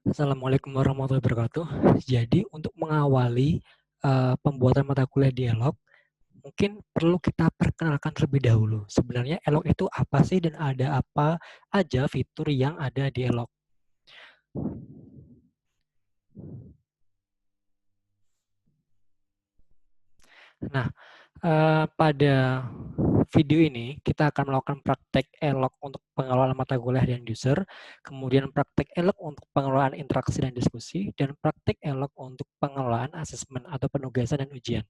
Assalamualaikum warahmatullahi wabarakatuh. Jadi untuk mengawali pembuatan mata kuliah dialog, mungkin perlu kita perkenalkan terlebih dahulu. Sebenarnya elok itu apa sih dan ada apa aja fitur yang ada di elok. Nah, pada video ini kita akan melakukan praktek elok untuk pengelolaan mata kuliah dan user, kemudian praktek elok untuk pengelolaan interaksi dan diskusi, dan praktek elok untuk pengelolaan asesmen atau penugasan dan ujian.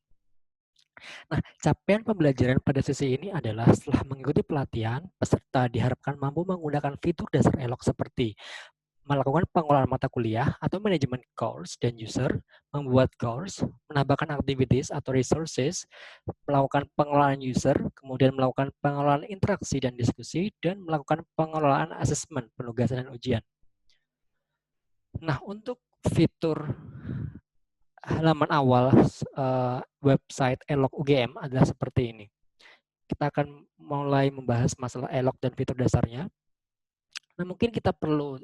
Nah, capaian pembelajaran pada sesi ini adalah setelah mengikuti pelatihan, peserta diharapkan mampu menggunakan fitur dasar elok seperti melakukan pengelolaan mata kuliah atau manajemen course dan user, membuat course, menambahkan activities atau resources, melakukan pengelolaan user, kemudian melakukan pengelolaan interaksi dan diskusi, dan melakukan pengelolaan asesmen, penugasan, dan ujian. Nah, untuk fitur halaman awal website Elok UGM adalah seperti ini. Kita akan mulai membahas masalah elok dan fitur dasarnya. Nah, mungkin kita perlu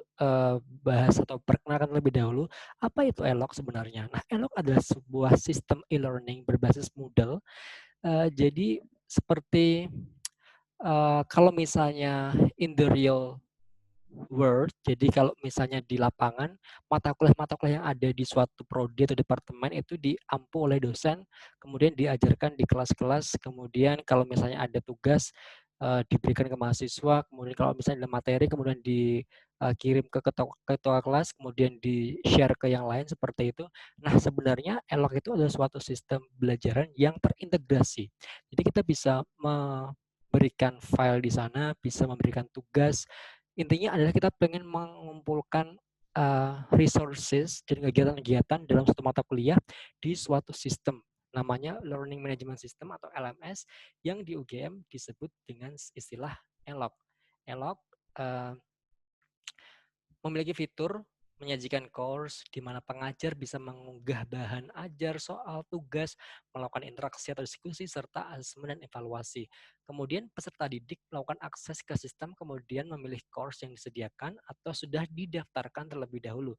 bahas atau perkenalkan lebih dahulu apa itu elok sebenarnya. Nah, elok adalah sebuah sistem e-learning berbasis Moodle. Jadi seperti kalau misalnya in the real world, jadi kalau misalnya di lapangan, mata kuliah yang ada di suatu prodi atau departemen itu diampu oleh dosen, kemudian diajarkan di kelas-kelas, kemudian kalau misalnya ada tugas diberikan ke mahasiswa, kemudian kalau misalnya ada materi, kemudian dikirim ke ketua kelas, kemudian di-share ke yang lain seperti itu. Nah, sebenarnya ELOK itu adalah suatu sistem belajaran yang terintegrasi. Jadi kita bisa memberikan file di sana, bisa memberikan tugas, intinya adalah kita pengen mengumpulkan resources dan kegiatan-kegiatan dalam satu mata kuliah di suatu sistem namanya Learning Management System atau LMS yang di UGM disebut dengan istilah ELOK. ELOK memiliki fitur menyajikan course di mana pengajar bisa mengunggah bahan ajar, soal, tugas, melakukan interaksi atau diskusi, serta asesmen dan evaluasi. Kemudian peserta didik melakukan akses ke sistem, kemudian memilih course yang disediakan atau sudah didaftarkan terlebih dahulu.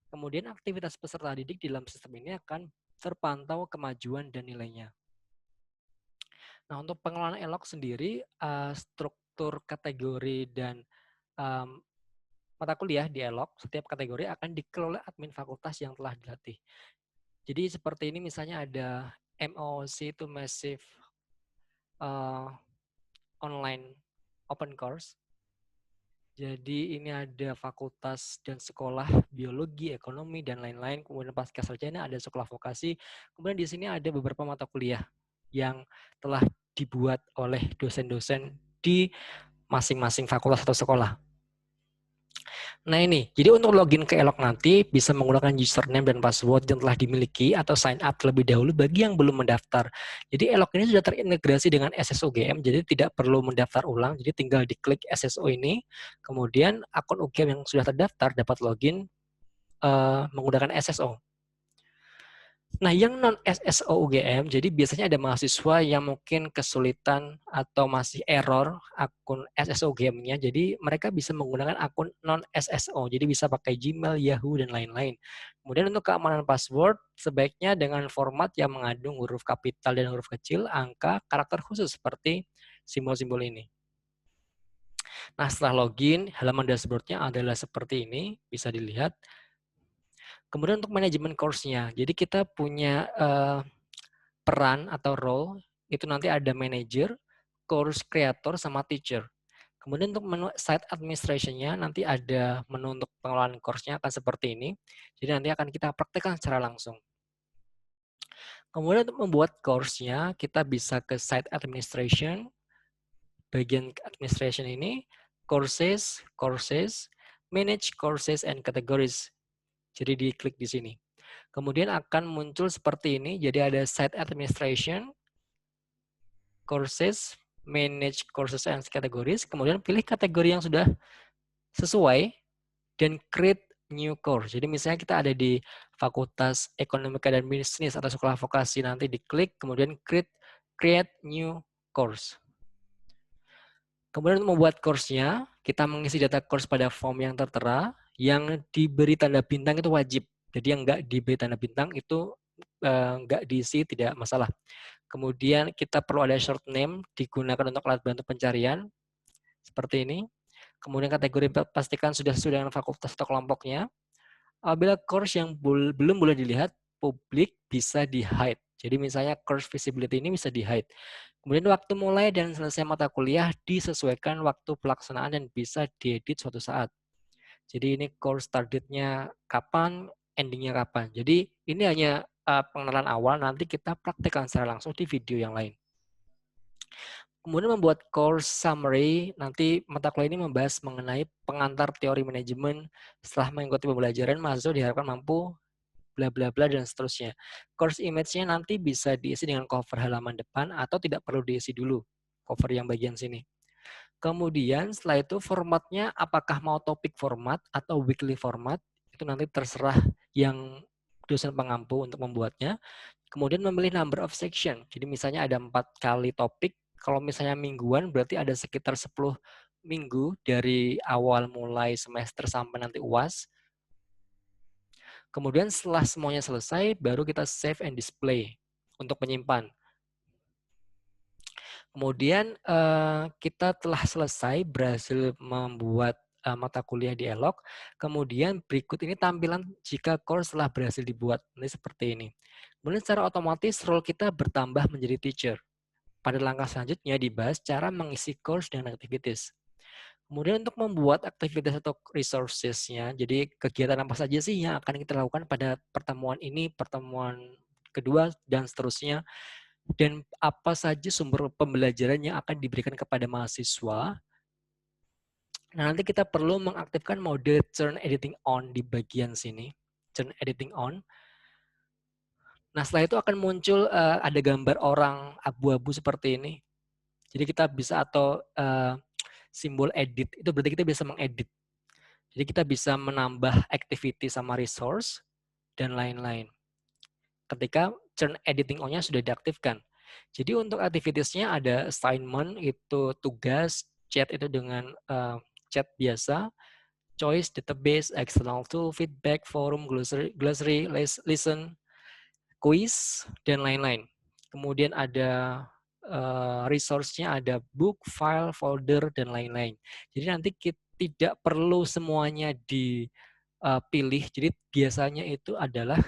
Kemudian aktivitas peserta didik di dalam sistem ini akan terpantau kemajuan dan nilainya. Nah, untuk pengelolaan ELOK sendiri, struktur kategori dan mata kuliah di ELOK, setiap kategori akan dikelola admin fakultas yang telah dilatih. Jadi seperti ini misalnya ada MOOC itu Massive Online Open Course. Jadi ini ada fakultas dan sekolah biologi, ekonomi, dan lain-lain. Kemudian pasca sarjana ada sekolah vokasi. Kemudian di sini ada beberapa mata kuliah yang telah dibuat oleh dosen-dosen di masing-masing fakultas atau sekolah. Nah ini, jadi untuk login ke Elok nanti bisa menggunakan username dan password yang telah dimiliki atau sign up terlebih dahulu bagi yang belum mendaftar. Jadi Elok ini sudah terintegrasi dengan SSO UGM, jadi tidak perlu mendaftar ulang, jadi tinggal diklik SSO ini, kemudian akun UGM yang sudah terdaftar dapat login menggunakan SSO. Nah, yang non SSO UGM, jadi biasanya ada mahasiswa yang mungkin kesulitan atau masih error akun SSO UGM-nya, jadi mereka bisa menggunakan akun non SSO, jadi bisa pakai Gmail, Yahoo, dan lain-lain. Kemudian untuk keamanan password, sebaiknya dengan format yang mengandung huruf kapital dan huruf kecil, angka, karakter khusus seperti simbol-simbol ini. Nah, setelah login, halaman dashboard-nya adalah seperti ini, bisa dilihat. Kemudian untuk manajemen course-nya, jadi kita punya peran atau role, itu nanti ada manager, course creator, sama teacher. Kemudian untuk menu site administration-nya, nanti ada menu untuk pengelolaan course-nya akan seperti ini. Jadi nanti akan kita praktekkan secara langsung. Kemudian untuk membuat course-nya, kita bisa ke site administration, bagian administration ini, courses, manage courses and categories. Jadi diklik di sini. Kemudian akan muncul seperti ini, jadi ada site administration, courses, manage courses and categories, kemudian pilih kategori yang sudah sesuai, dan create new course. Jadi misalnya kita ada di Fakultas Ekonomika dan Bisnis atau Sekolah Vokasi, nanti diklik, kemudian create new course. Kemudian untuk membuat course-nya, kita mengisi data course pada form yang tertera, Yang diberi tanda bintang itu wajib. Jadi yang nggak diberi tanda bintang itu nggak diisi, tidak masalah. Kemudian kita perlu ada short name digunakan untuk alat bantu pencarian seperti ini. Kemudian kategori pastikan sudah sesuai dengan fakultas atau kelompoknya. Apabila course yang belum boleh dilihat publik bisa di-hide. Jadi misalnya course visibility ini bisa di-hide. Kemudian waktu mulai dan selesai mata kuliah disesuaikan waktu pelaksanaan dan bisa diedit suatu saat. Jadi ini course start date-nya kapan, ending-nya kapan. Jadi ini hanya pengenalan awal, nanti kita praktekkan secara langsung di video yang lain. Kemudian membuat course summary, nanti mata kuliah ini membahas mengenai pengantar teori manajemen. Setelah mengikuti pembelajaran, mahasiswa diharapkan mampu bla bla bla dan seterusnya. Course image-nya nanti bisa diisi dengan cover halaman depan atau tidak perlu diisi dulu cover yang bagian sini. Kemudian setelah itu formatnya apakah mau topik format atau weekly format, itu nanti terserah yang dosen pengampu untuk membuatnya. Kemudian memilih number of section. Jadi misalnya ada 4 kali topik, kalau misalnya mingguan berarti ada sekitar 10 minggu dari awal mulai semester sampai nanti UAS. Kemudian setelah semuanya selesai, baru kita save and display untuk menyimpan. Kemudian kita telah selesai berhasil membuat mata kuliah di ELOK. Kemudian berikut ini tampilan jika course telah berhasil dibuat. Ini seperti ini. Kemudian secara otomatis role kita bertambah menjadi teacher. Pada langkah selanjutnya dibahas cara mengisi course dan activities. Kemudian untuk membuat aktivitas atau resources-nya, jadi kegiatan apa saja sih yang akan kita lakukan pada pertemuan ini, pertemuan kedua, dan seterusnya, dan apa saja sumber pembelajaran yang akan diberikan kepada mahasiswa. Nah, nanti kita perlu mengaktifkan mode turn editing on di bagian sini, turn editing on. Nah, setelah itu akan muncul ada gambar orang abu-abu seperti ini. Jadi kita bisa atau simbol edit, itu berarti kita bisa mengedit. Jadi kita bisa menambah activity sama resource dan lain-lain. Ketika turn editing on-nya sudah diaktifkan. Jadi untuk activities-nya ada assignment, itu tugas, chat itu dengan chat biasa, choice, database, external tool, feedback, forum, glossary, listen, quiz, dan lain-lain. Kemudian ada resource-nya, ada book, file, folder, dan lain-lain. Jadi nanti kita tidak perlu semuanya dipilih. Jadi biasanya itu adalah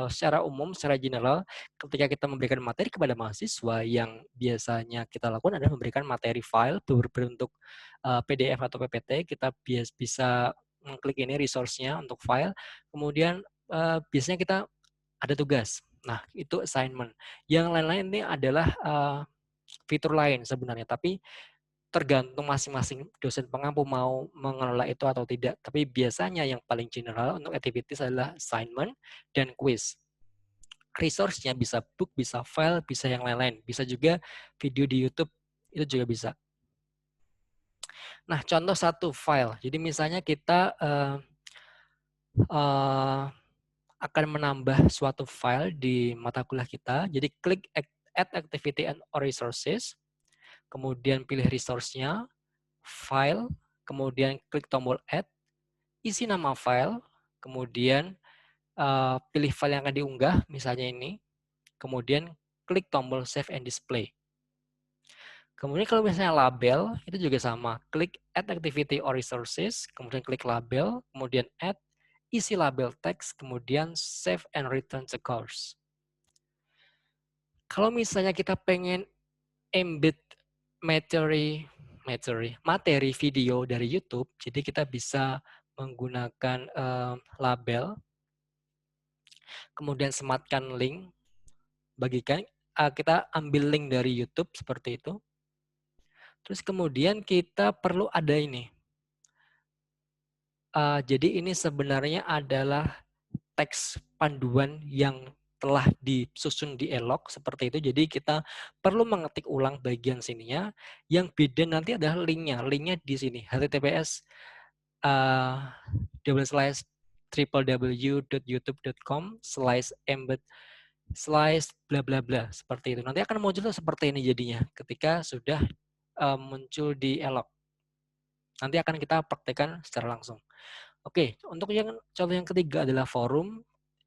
secara umum, secara general, ketika kita memberikan materi kepada mahasiswa, yang biasanya kita lakukan adalah memberikan materi file berbentuk PDF atau PPT. Kita bisa mengklik ini resource-nya untuk file. Kemudian biasanya kita ada tugas. Nah, itu assignment. Yang lain-lain ini adalah fitur lain sebenarnya, tapi tergantung masing-masing dosen pengampu mau mengelola itu atau tidak. Tapi biasanya yang paling general untuk activities adalah assignment dan quiz. Resource-nya bisa book, bisa file, bisa yang lain-lain. Bisa juga video di YouTube, itu juga bisa. Nah, contoh satu file. Jadi misalnya kita akan menambah suatu file di mata kuliah kita. Jadi klik Add Activity and or Resources, kemudian pilih resource-nya, file, kemudian klik tombol Add, isi nama file, kemudian pilih file yang akan diunggah, misalnya ini, kemudian klik tombol Save and Display. Kemudian kalau misalnya label, itu juga sama. Klik Add Activity or Resources, kemudian klik label, kemudian Add, isi label teks, kemudian Save and Return to Course. Kalau misalnya kita pengen embed materi video dari YouTube, jadi kita bisa menggunakan label, kemudian sematkan link, bagikan, kita ambil link dari YouTube seperti itu. Terus kemudian kita perlu ada ini. Jadi ini sebenarnya adalah teks panduan yang telah disusun di ELOK seperti itu. Jadi kita perlu mengetik ulang bagian sininya. Yang beda nanti adalah linknya. Linknya di sini, https www.youtube.com/embed bla bla bla seperti itu. Nanti akan muncul seperti ini jadinya ketika sudah muncul di ELOK. Nanti akan kita praktekkan secara langsung. Oke, untuk yang contoh yang ketiga adalah forum,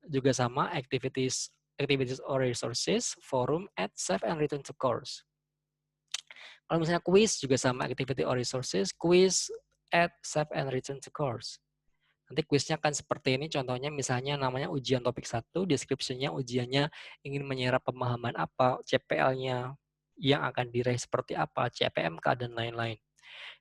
juga sama, activities or resources, forum, add, save, and return to course. Kalau misalnya quiz juga sama, activity or resources, quiz, add, save, and return to course. Nanti kuisnya akan seperti ini, contohnya misalnya namanya ujian topik 1, deskripsinya ujiannya ingin menyerap pemahaman apa, CPL-nya yang akan diraih seperti apa, CPMK, dan lain-lain.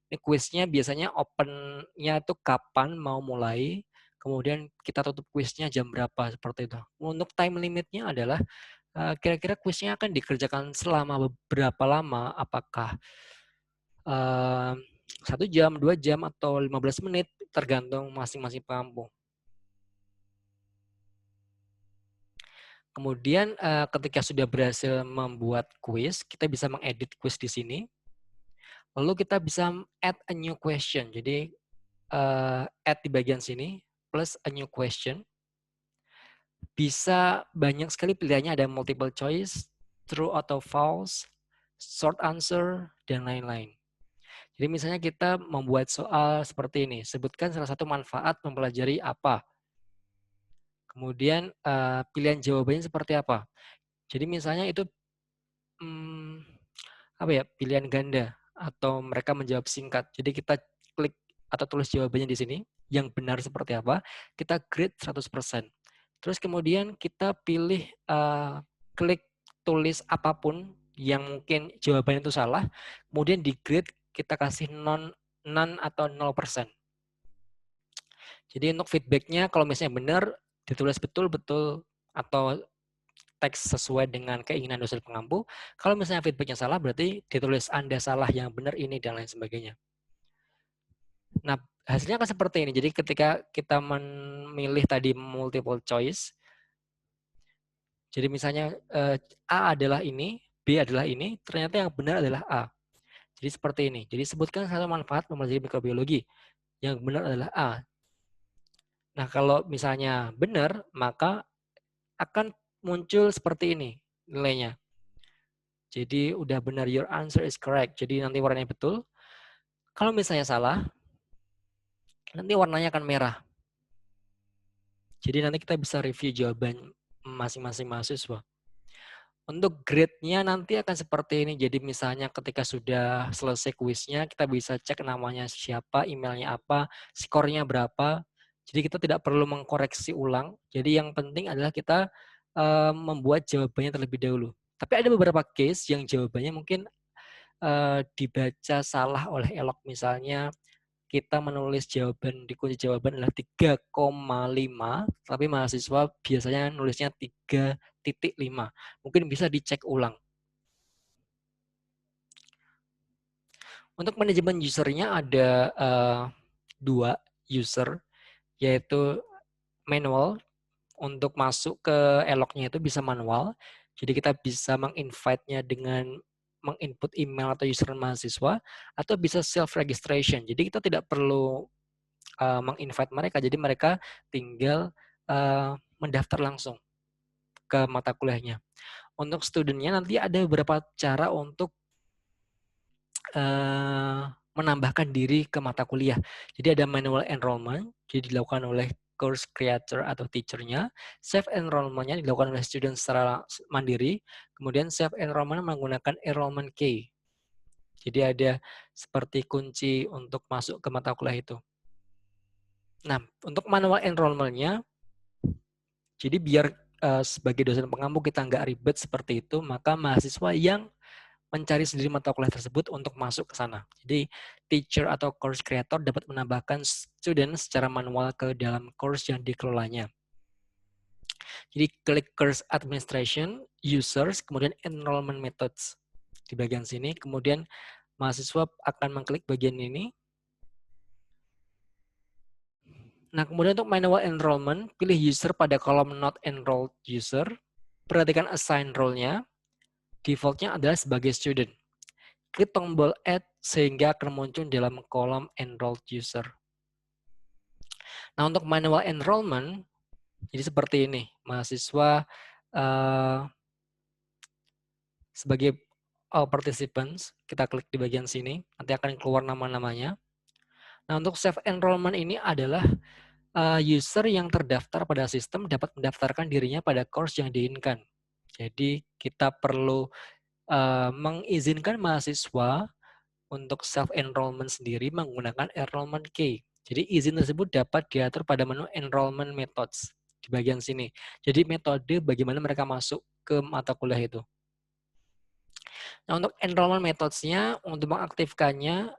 Ini kuisnya biasanya open-nya itu kapan mau mulai, kemudian kita tutup kuisnya jam berapa, seperti itu. Untuk time limit-nya adalah kira-kira kuisnya akan dikerjakan selama beberapa lama, apakah 1 jam, 2 jam, atau 15 menit, tergantung masing-masing pengampu. Kemudian ketika sudah berhasil membuat kuis, kita bisa mengedit kuis di sini. Lalu kita bisa add a new question. Jadi add di bagian sini, plus a new question. Bisa banyak sekali pilihannya, ada multiple choice, true atau false, short answer, dan lain-lain. Jadi misalnya kita membuat soal seperti ini, sebutkan salah satu manfaat mempelajari apa. Kemudian pilihan jawabannya seperti apa. Jadi misalnya itu apa ya, pilihan ganda atau mereka menjawab singkat. Jadi kita klik atau tulis jawabannya di sini, yang benar seperti apa, kita grade 100%. Terus kemudian kita pilih klik tulis apapun yang mungkin jawabannya itu salah, kemudian di grade kita kasih none atau 0%. Jadi untuk feedbacknya kalau misalnya benar, ditulis betul-betul atau teks sesuai dengan keinginan dosen pengampu. Kalau misalnya feedbacknya salah, berarti ditulis Anda salah, yang benar ini, dan lain sebagainya. Nah, hasilnya akan seperti ini. Jadi ketika kita memilih tadi multiple choice, jadi misalnya A adalah ini, B adalah ini, ternyata yang benar adalah A. Jadi seperti ini. Jadi sebutkan satu manfaat mempelajari mikrobiologi. Yang benar adalah A. Nah, kalau misalnya benar, maka akan muncul seperti ini nilainya. Jadi udah benar, your answer is correct. Jadi nanti warnanya betul. Kalau misalnya salah, nanti warnanya akan merah. Jadi nanti kita bisa review jawaban masing-masing mahasiswa. Untuk grade-nya nanti akan seperti ini. Jadi misalnya ketika sudah selesai kuisnya, kita bisa cek namanya siapa, emailnya apa, skornya berapa. Jadi kita tidak perlu mengkoreksi ulang. Jadi yang penting adalah kita membuat jawabannya terlebih dahulu. Tapi ada beberapa case yang jawabannya mungkin dibaca salah oleh elok. Misalnya kita menulis jawaban di kunci jawaban adalah 3,5, tapi mahasiswa biasanya nulisnya 3,5. Mungkin bisa dicek ulang. Untuk manajemen usernya ada 2 user, yaitu manual. Untuk masuk ke eloknya itu bisa manual. Jadi kita bisa menginvite-nya dengan menginput email atau username mahasiswa, atau bisa self-registration. Jadi kita tidak perlu menginvite mereka, jadi mereka tinggal mendaftar langsung ke mata kuliahnya. Untuk studentnya nanti ada beberapa cara untuk menambahkan diri ke mata kuliah. Jadi ada manual enrollment, jadi dilakukan oleh course creator atau teacher-nya. Self enrollment-nya dilakukan oleh student secara mandiri. Kemudian self enrollment menggunakan enrollment key. Jadi ada seperti kunci untuk masuk ke mata kuliah itu. Nah, untuk manual enrollment-nya, jadi biar sebagai dosen pengampu kita nggak ribet seperti itu, maka mahasiswa yang mencari sendiri mata kuliah tersebut untuk masuk ke sana. Jadi teacher atau course creator dapat menambahkan student secara manual ke dalam course yang dikelolanya. Jadi klik course administration, users, kemudian enrollment methods di bagian sini. Kemudian mahasiswa akan mengklik bagian ini. Nah, kemudian untuk manual enrollment, pilih user pada kolom not enrolled user. Perhatikan assign role-nya. Default-nya adalah sebagai student. Klik tombol add sehingga akan muncul dalam kolom enrolled user. Nah, untuk manual enrollment, jadi seperti ini. Mahasiswa sebagai participants, kita klik di bagian sini, nanti akan keluar nama-namanya. Nah, untuk self enrollment ini adalah user yang terdaftar pada sistem dapat mendaftarkan dirinya pada course yang diinginkan. Jadi kita perlu mengizinkan mahasiswa untuk self enrollment sendiri menggunakan enrollment key. Jadi izin tersebut dapat diatur pada menu enrollment methods di bagian sini. Jadi metode bagaimana mereka masuk ke mata kuliah itu. Nah, untuk enrollment methods-nya untuk mengaktifkannya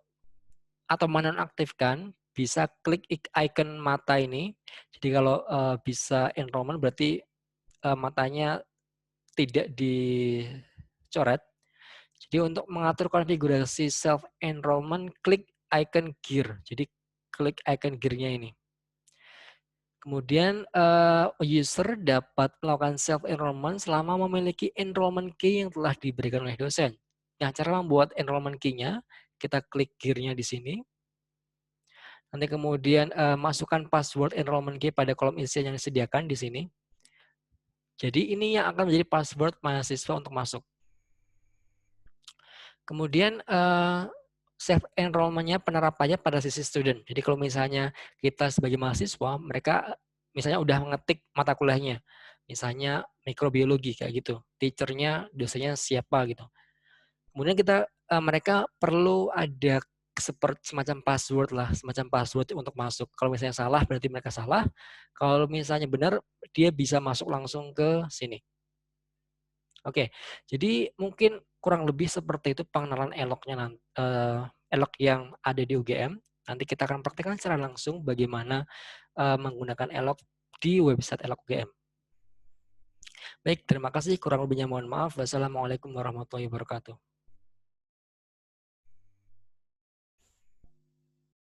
atau menonaktifkan bisa klik icon mata ini. Jadi kalau bisa enrollment berarti matanya tidak dicoret. Jadi untuk mengatur konfigurasi self enrollment klik icon gear. Jadi klik icon gear-nya ini. Kemudian user dapat melakukan self enrollment selama memiliki enrollment key yang telah diberikan oleh dosen. Nah, cara membuat enrollment key-nya kita klik gear-nya di sini. Nanti kemudian masukkan password enrollment key pada kolom isian yang disediakan di sini. Jadi ini yang akan menjadi password mahasiswa untuk masuk. Kemudian self enrollment-nya penerapannya pada sisi student. Jadi kalau misalnya kita sebagai mahasiswa, mereka misalnya udah mengetik mata kuliahnya, misalnya mikrobiologi kayak gitu, teacher-nya, dosennya siapa gitu. Kemudian mereka perlu ada seperti semacam password lah, semacam password untuk masuk. Kalau misalnya salah berarti mereka salah. Kalau misalnya benar, dia bisa masuk langsung ke sini. Oke, jadi mungkin kurang lebih seperti itu pengenalan eloknya elok yang ada di UGM. Nanti kita akan praktekkan secara langsung bagaimana menggunakan elok di website elok UGM. Baik, terima kasih. Kurang lebihnya mohon maaf. Wassalamualaikum warahmatullahi wabarakatuh.